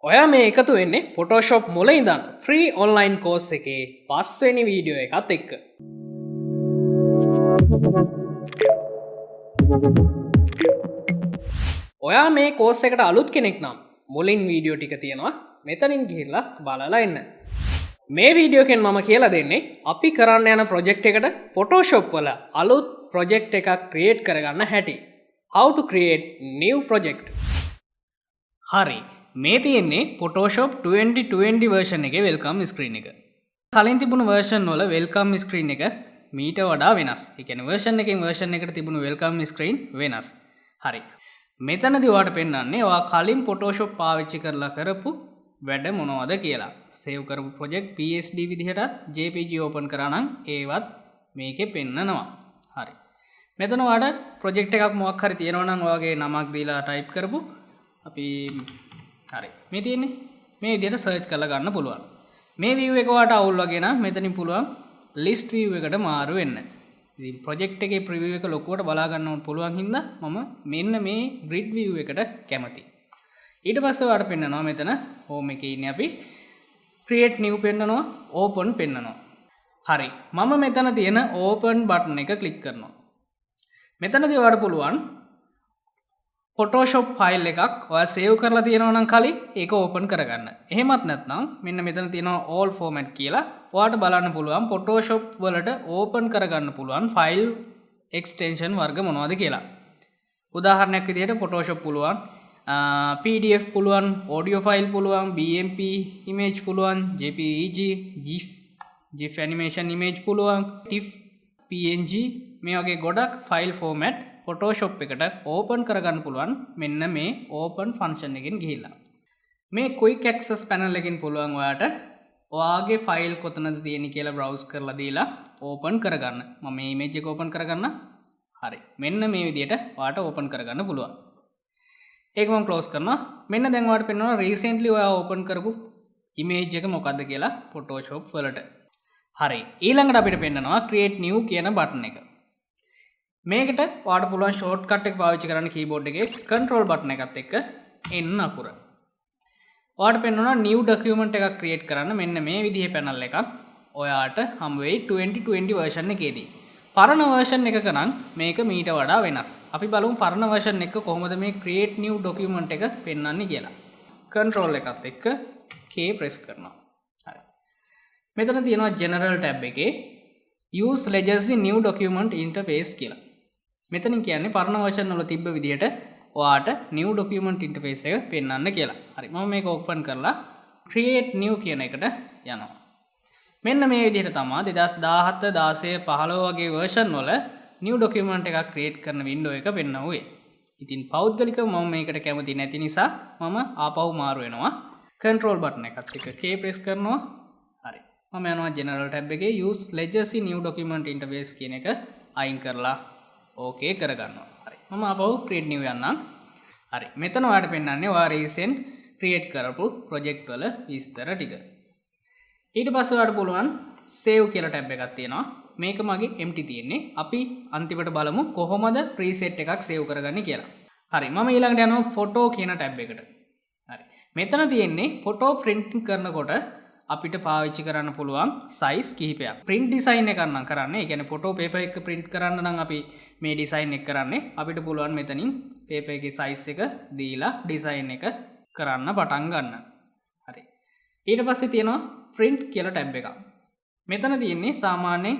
ඔයා මේ එකතු වෙන්නේ Photoshop මුල ඉඳන් ෆ්‍රී ඔන්ලයින් කෝස් එකේ 5 වෙනි වීඩියෝ එකත් එක්ක. ඔයා මේ කෝස් එකට අලුත් කෙනෙක් නම් මුලින් වීඩියෝ ටික තියෙනවා මෙතනින් ගිහිල්ලා බලලා එන්න. මේ වීඩියෝ එකෙන් මම කියලා දෙන්නේ අපි කරන්න යන ප්‍රොජෙක්ට් එකට Photoshop වල අලුත් ප්‍රොජෙක්ට් එකක් ක්‍රියේට් කරගන්න හැටි. How to create new project. හරි. මේ තියෙන්නේ Photoshop 2020 version එකේ welcome screen එක. කලින් තිබුණු version වල welcome screen එක මීට වඩා වෙනස්. ඒ කියන්නේ version එකෙන් version එකට තිබුණු welcome screen වෙනස්. හරි. මෙතනදී ඔයාලට පෙන්වන්නේ ඔයා කලින් Photoshop පාවිච්චි කරලා කරපු වැඩ මොනවද කියලා. save කරපු project PSD විදිහට JPG open කරා නම් ඒවත් මේකේ පෙන්නනවා. හරි. මෙතන ඔයාලට project එකක් මොකක් හරි තියෙනවා නම් ඔයාගේ නමක් දීලා type කරපු අපි හරි මේ තියෙන්නේ මේ විදිහට සර්ච් කරලා ගන්න පුළුවන්. මේ view එක වාට අවුල් වගේ නම් මෙතනින් පුළුවන් list view එකට මාරු වෙන්න. ඉතින් project එකේ preview එක ලොකුවට බලා ගන්න පුළුවන් හින්දා මම මෙන්න මේ grid view එකට කැමතියි. ඊට පස්සේ වාට පෙන්නනවා මෙතන home එකේ ඉන්නේ අපි create new පෙන්නනවා open පෙන්නනවා. හරි මම මෙතන තියෙන open button එක click කරනවා. මෙතනදී වාට පුළුවන් Photoshop file එකක් ඔයා save කරලා තියෙනවා නම් කලින් ඒක open කරගන්න. එහෙමත් නැත්නම් මෙන්න මෙතන තියෙනවා all format කියලා. ඔයාට බලන්න පුළුවන් Photoshop වලට open කරගන්න පුළුවන් file extension වර්ග මොනවද කියලා. උදාහරණයක් විදිහට Photoshop පුළුවන්, PDF පුළුවන්, audio file පුළුවන්, BMP image පුළුවන්, JPEG, GIF animation image පුළුවන්, TIFF, PNG මේ වගේ ගොඩක් file format Photoshop එකට open කරගන්න පුළුවන් මෙන්න මේ open function එකෙන් ගිහිල්ලා. මේ quick access panel එකෙන් පුළුවන් ඔයාට ඔයාගේ file කොතනද තියෙන්නේ කියලා browse කරලා දීලා open කරගන්න. මම මේ image එක open කරගන්න. හරි. මෙන්න මේ විදිහට ඔයාට open කරගන්න පුළුවන්. ඒක මම close කරනවා. මෙන්න දැන් ඔයාට පෙන්වනවා recently ඔයා open කරපු image එක මොකද්ද කියලා Photoshop වලට. හරි. ඊළඟට අපිට පෙන්නනවා create new කියන button එක. මේකට ඔයාලට පුළුවන් shortcut එක පාවිච්චි කරන්න keyboard එකේ control button එකත් එක්ක N අකුර. ඔයාලට පෙන්වනවා new document එකක් create කරන්න මෙන්න මේ විදිහේ panel එකක් ඔයාලට හම් වෙයි 2020 version එකේදී. පරණ version එකක නම් මේක මීට වඩා වෙනස්. අපි බලමු පරණ version එක කොහොමද මේ create new document එක පෙන්වන්නේ කියලා. control එකත් එක්ක K press කරනවා. හරි. මෙතන තියෙනවා general tab එකේ use legacy new document interface කියලා. මෙතනින් කියන්නේ පරණ version වල තිබ්බ විදිහට ඔයාට new document interface එක පෙන්වන්න කියලා. හරි මම මේක open කරලා create new කියන එකට යනවා. මෙන්න මේ විදිහට තමයි 2017 16 15 වගේ version වල new document එකක් create කරන window එක පෙන්වුවේ. ඉතින් පෞද්ගලිකව මම මේකට කැමති නැති නිසා මම ආපහු මාරු වෙනවා. control button එකත් එක්ක K press කරනවා. හරි. මම යනවා general tab එකේ use legacy new document interface කියන එක අයින් කරලා ඕකේ කරගන්නවා. හරි. මම ආපහු create new යන්නම්. හරි. මෙතන ඔයාලට පෙන්නන්නේ ඔයා recent create කරපු project වල විස්තර ටික. ඊට පස්සේ ඔයාලට පුළුවන් save කියලා tab එකක් තියෙනවා. මේක මගේ empty තියෙන්නේ. අපි අන්තිමට බලමු කොහොමද preset එකක් save කරගන්නේ කියලා. හරි. මම ඊළඟට යනවා photo කියන tab එකට. හරි. මෙතන තියෙන්නේ photo print කරනකොට අපිට පාවිච්චි කරන්න පුළුවන් size කිහිපයක්. print design එකක් නම් කරන්නේ. ඒ කියන්නේ photo paper එක print කරන්න නම් අපි මේ design එක කරන්නේ. අපිට පුළුවන් මෙතනින් paper එකේ size එක දීලා design එක කරන්න පටන් ගන්න. හරි. ඊට පස්සේ තියෙනවා print කියලා tab එකක්. මෙතන තියෙන්නේ සාමාන්‍යයෙන්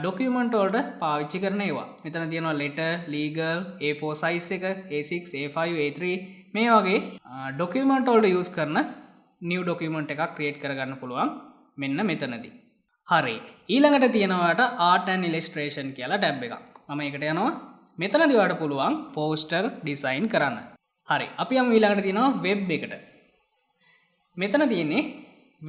document වලට පාවිච්චි කරන ඒවා. මෙතන තියෙනවා letter, legal, A4 size එක, A6, A5, A3 මේ වගේ document වලට use කරන new document එකක් create කරගන්න පුළුවන් මෙන්න මෙතනදී. හරි. ඊළඟට තියෙනවාට art and illustration කියලා tab එකක්. මම ඒකට යනවා. මෙතනදී ඔයාලට පුළුවන් poster design කරන්න. හරි. අපි යමු ඊළඟට තියෙනවා web එකට. මෙතන තියෙන්නේ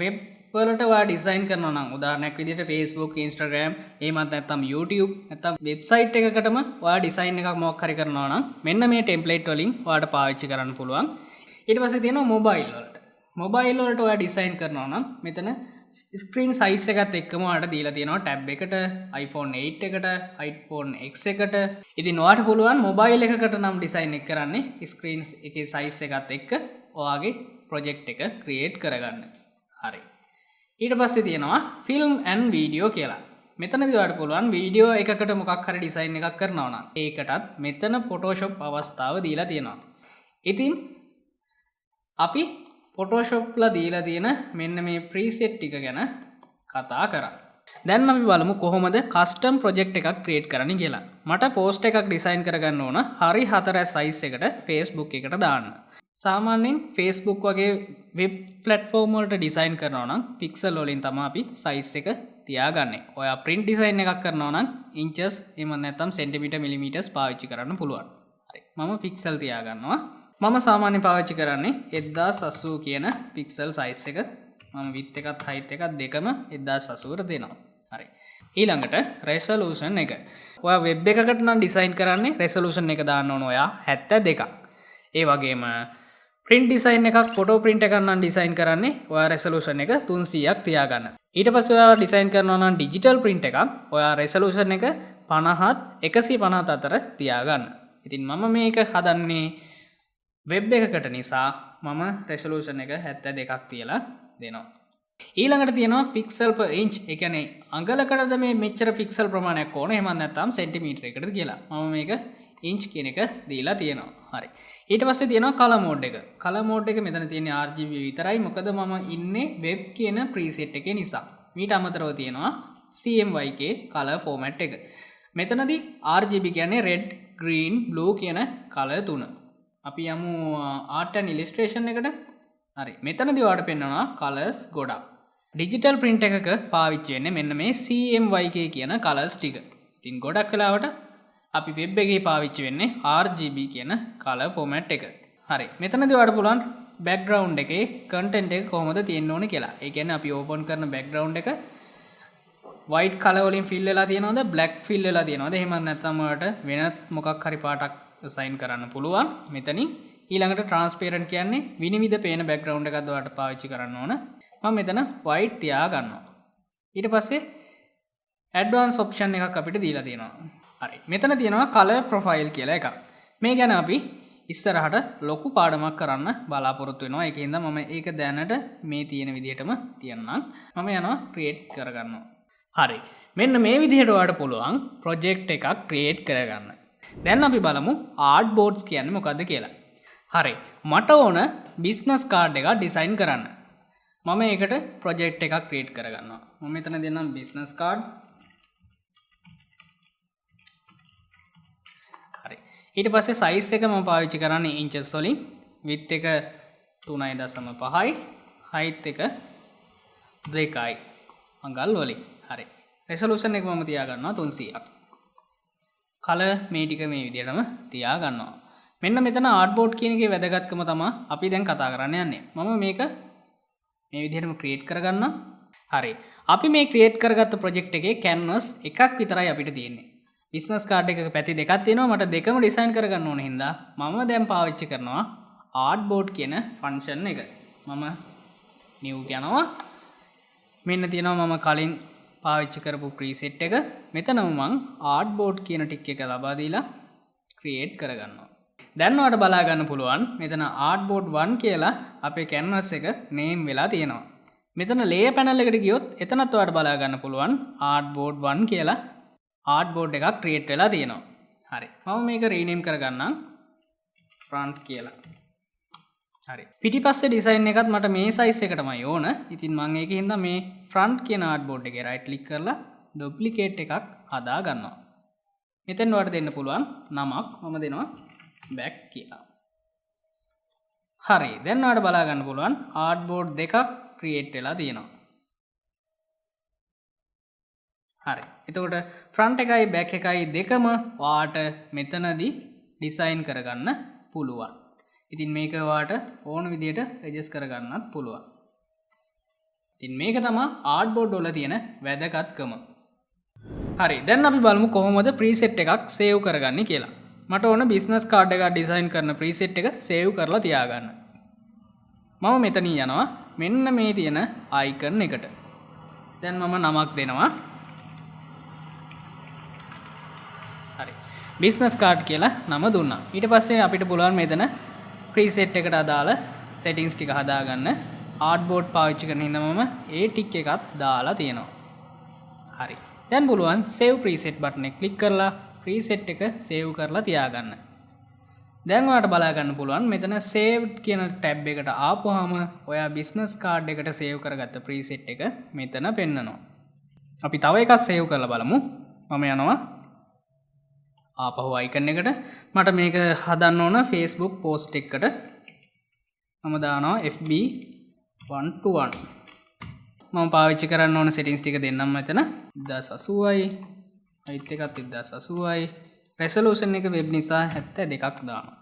web වලට ඔයා design කරනවා නම් උදාහරණයක් විදිහට Facebook, Instagram, එහෙමත් නැත්නම් YouTube නැත්නම් website එකකටම ඔයා design එකක් මොකක් හරි කරනවා නම් මෙන්න මේ template වලින් ඔයාලට පාවිච්චි කරන්න පුළුවන්. ඊට පස්සේ තියෙනවා mobile වලට. මොබයිල් වලට ඔයා ඩිසයින් කරනවා නම් මෙතන ස්ක්‍රීන් සයිස් එකත් එක්කම ඔයාලට දීලා තියෙනවා ටැබ් එකට iPhone 8 එකට iPhone X එකට. ඉතින් ඔයාලට පුළුවන් මොබයිල් එකකට නම් ඩිසයින් එක කරන්නේ ස්ක්‍රීන් එකේ සයිස් එකත් එක්ක ඔයාගේ ප්‍රොජෙක්ට් එක ක්‍රියේට් කරගන්න. හරි. ඊට පස්සේ තියෙනවා ෆිල්ම් ඇන්ඩ් වීඩියෝ කියලා. මෙතනදී ඔයාලට පුළුවන් වීඩියෝ එකකට මොකක් හරි ඩිසයින් එකක් කරනවා නම් ඒකටත් මෙතන Photoshop අවස්ථාව දීලා තියෙනවා. ඉතින් අපි Photoshop ලා දීලා තියෙන මෙන්න මේ preset ටික ගැන කතා කරා. දැන් අපි බලමු කොහොමද custom project එකක් create කරන්න කියලා. මට post එකක් design කරගන්න ඕන හරි 4S size එකට Facebook එකට දාන්න. සාමාන්‍යයෙන් Facebook වගේ web platform වලට design කරනවා නම් pixel වලින් තමයි අපි size එක තියාගන්නේ. ඔයා print design එකක් කරනවා නම් inches එහෙම නැත්නම් centimeter millimeters පාවිච්චි කරන්න පුළුවන්. හරි. මම pixel තියාගන්නවා. මම සාමාන්‍ය පාවිච්චි කරන්නේ 1080 කියන pixel size එක. මම width එකත් height එකත් දෙකම 1080ට දෙනවා. හරි. ඊළඟට resolution එක. ඔයා web එකකට නම් design කරන්නේ resolution එක දාන්න ඕන ඔයා 72ක්. ඒ වගේම print design එකක් photo print එකක් නම් design කරන්නේ ඔයා resolution එක 300ක් තියාගන්න. ඊට පස්සේ ඔයා design කරනවා නම් digital print එකක් ඔයා resolution එක 50ත් 150 අතර තියාගන්න. ඉතින් මම මේක හදන්නේ වෙබ් එකකට නිසා මම resolution එක 72ක් තියලා දෙනවා. ඊළඟට තියෙනවා pixel per inch. ඒ කියන්නේ අඟලකටද මේ මෙච්චර pixel ප්‍රමාණයක් ඕන එහෙම නැත්නම් සෙන්ටිමීටර එකටද කියලා. මම මේක inch කියන එක දීලා තියෙනවා. හරි. ඊට පස්සේ තියෙනවා color mode එක. color mode එක මෙතන තියෙන්නේ RGB විතරයි. මොකද මම ඉන්නේ web කියන preset එකේ නිසා. මීට අමතරව තියෙනවා CMYK color format එක. මෙතනදී RGB කියන්නේ red, green, blue කියන color තුන. අපි යමු art and illustration එකට. හරි. මෙතනදී ඔයාලට පෙන්වනවා colors ගොඩක්. digital print එකක පාවිච්චි වෙන්නේ මෙන්න මේ CMYK කියන colors ටික. ඉතින් ගොඩක් වෙලාවට අපි web එකේ පාවිච්චි වෙන්නේ RGB කියන color format එක. හරි. මෙතනදී ඔයාලට පුළුවන් background එකේ content එක කොහොමද තියෙන්න ඕනේ කියලා. ඒ කියන්නේ අපි open කරන background එක white color වලින් fill වෙලා තියෙනවද black fill වෙලා තියෙනවද එහෙම නැත්නම් ඔයාලට වෙනත් මොකක් හරි පාටක් assign කරන්න පුළුවන්. මෙතනින් ඊළඟට transparent කියන්නේ විනිවිද පේන background එකක් ඔයාලට පාවිච්චි කරන්න ඕන. මම මෙතන white තියා ගන්නවා. ඊට පස්සේ advanced option එකක් අපිට දීලා තියෙනවා. හරි. මෙතන තියෙනවා color profile කියලා එකක්. මේ ගැන අපි ඉස්සරහට ලොකු පාඩමක් කරන්න බලාපොරොත්තු වෙනවා. ඒකින්ද මම ඒක දැනට මේ තියෙන විදිහටම තියන්නම්. මම යනවා create කරගන්නවා. හරි. මෙන්න මේ විදිහට ඔයාලට පුළුවන් project එකක් create කරගන්න. දැන් අපි බලමු artboards කියන්නේ මොකද්ද කියලා. හරි. මට ඕන business card එකක් design කරන්න. මම ඒකට project එකක් create කරගන්නවා. මම මෙතන දෙන්නම් business card. හරි. ඊට පස්සේ size එක මම පාවිච්චි කරන්නේ inches වලින්. width එක 3.5යි. height එක 2යි. අඟල් වලින්. හරි. resolution එක මම තියා ගන්නවා 300ක්. color මේ ටික මේ විදිහටම තියා ගන්නවා. මෙන්න මෙතන artboard කියන එකේ වැදගත්කම තමයි අපි දැන් කතා කරන්න යන්නේ. මම මේක මේ විදිහටම create කරගන්නම්. හරි. අපි මේ create කරගත්ත project එකේ canvas එකක් විතරයි අපිට තියෙන්නේ. business card එකක පැති දෙකක් තියෙනවා. මට දෙකම design කරගන්න ඕන හින්දා මම දැන් පාවිච්චි කරනවා artboard කියන function එක. මම new යනවා. මෙන්න තියෙනවා මම කලින් පාවිච්චි කරපු preset එක. මෙතනම මම artboard කියන ටික එක ලබා දීලා create කරගන්නවා. දැන් ඔයාලට බලා ගන්න පුළුවන් මෙතන artboard 1 කියලා අපේ canvas එක name වෙලා තියෙනවා. මෙතන layer panel එකට ගියොත් එතනත් ඔයාලට බලා ගන්න පුළුවන් artboard 1 කියලා artboard එකක් create වෙලා තියෙනවා. හරි. මම මේක rename කරගන්නම් front කියලා. හරි. පිටිපස්සේ design එකත් මට මේ size එකටමයි ඕන. ඉතින් මම ඒකෙන්ද මේ front කියන artboard එකේ right click කරලා duplicate එකක් හදා ගන්නවා. මෙතෙන් ඔයාලට දෙන්න පුළුවන් නමක් මම දෙනවා back කියලා. හරි. දැන් ඔයාලට බලා ගන්න පුළුවන් artboard දෙකක් create වෙලා තියෙනවා. හරි. එතකොට front එකයි back එකයි දෙකම ඔයාලට මෙතනදී design කරගන්න පුළුවන්. ඉතින් මේක ඔයාලට ඕන විදිහට adjust කරගන්නත් පුළුවන්. ඉතින් මේක තමයි artboard වල තියෙන වැදගත්කම. හරි. දැන් අපි බලමු කොහොමද preset එකක් save කරගන්නේ කියලා. මට ඕන business card එකක් design කරන preset එක save කරලා තියාගන්න. මම මෙතනින් යනවා මෙන්න මේ තියෙන icon එකට. දැන් මම නමක් දෙනවා. හරි. business card කියලා නම දුන්නා. ඊට පස්සේ අපිට පුළුවන් මෙතන preset එකට අදාළ සෙටින්ස් ටික හදාගන්න ආඩ්බෝඩ් පාවිච්චි කරන හින්දා මම ඒ ටික් එකත් දාලා තියෙනවා. හරි. දැන් පුළුවන් save preset button එක ක්ලික් කරලා preset එක save කරලා තියාගන්න. දැන් ඔයාලට බලා ගන්න පුළුවන් මෙතන saved කියන tab එකට ආපුවාම ඔයා business card එකට save කරගත්ත preset එක මෙතන පෙන්නනවා. අපි තව එකක් save කරලා බලමු. මම යනවා ආපහු icon එකට. මට මේක හදන්න ඕන Facebook post එකකට. මම දානවා FB 1:1. මම පාවිච්චි කරන්න ඕන settings ටික දෙන්නම් මෙතන 1080යි height එකත් 1080යි resolution එක web නිසා 72ක් දානවා.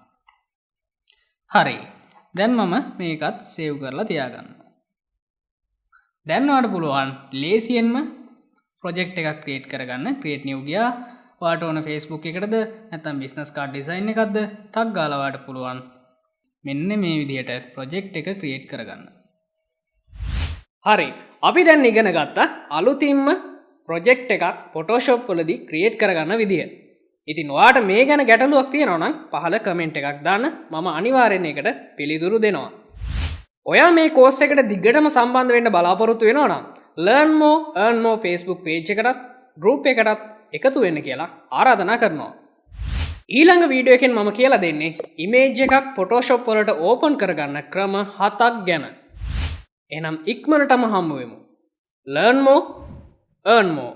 හරි. දැන් මම මේකත් save කරලා තියාගන්නවා. දැන් ඔයාලට පුළුවන් ලේසියෙන්ම project එකක් create කරගන්න. create new ගියා. ඔයාලට ඕන Facebook එකකටද නැත්නම් business card design එකක්ද ටක් ගාලා ඔයාලට පුළුවන් මෙන්න මේ විදිහට project එක create කරගන්න. හරි. අපි දැන් ඉගෙන ගත්තා අලුතින්ම project එකක් Photoshop වලදී create කරගන්න විදිය. ඉතින් ඔයාට මේ ගැන ගැටලුවක් තියෙනවා නම් පහළ comment එකක් දාන්න. මම අනිවාර්යෙන් ඒකට පිළිතුරු දෙනවා. ඔයා මේ course එකට දිගටම සම්බන්ධ වෙන්න බලාපොරොත්තු වෙනවා නම් learn more earn more Facebook page එකටත් group එකටත් එකතු වෙන්න කියලා ආරාධනා කරනවා. ඊළඟ වීඩියෝ එකෙන් මම කියලා දෙන්නේ image එකක් Photoshop වලට open කරගන්න ක්‍රම 7ක් ගැන. එහෙනම් ඉක්මනටම හම්බ වෙමු. learn more earn more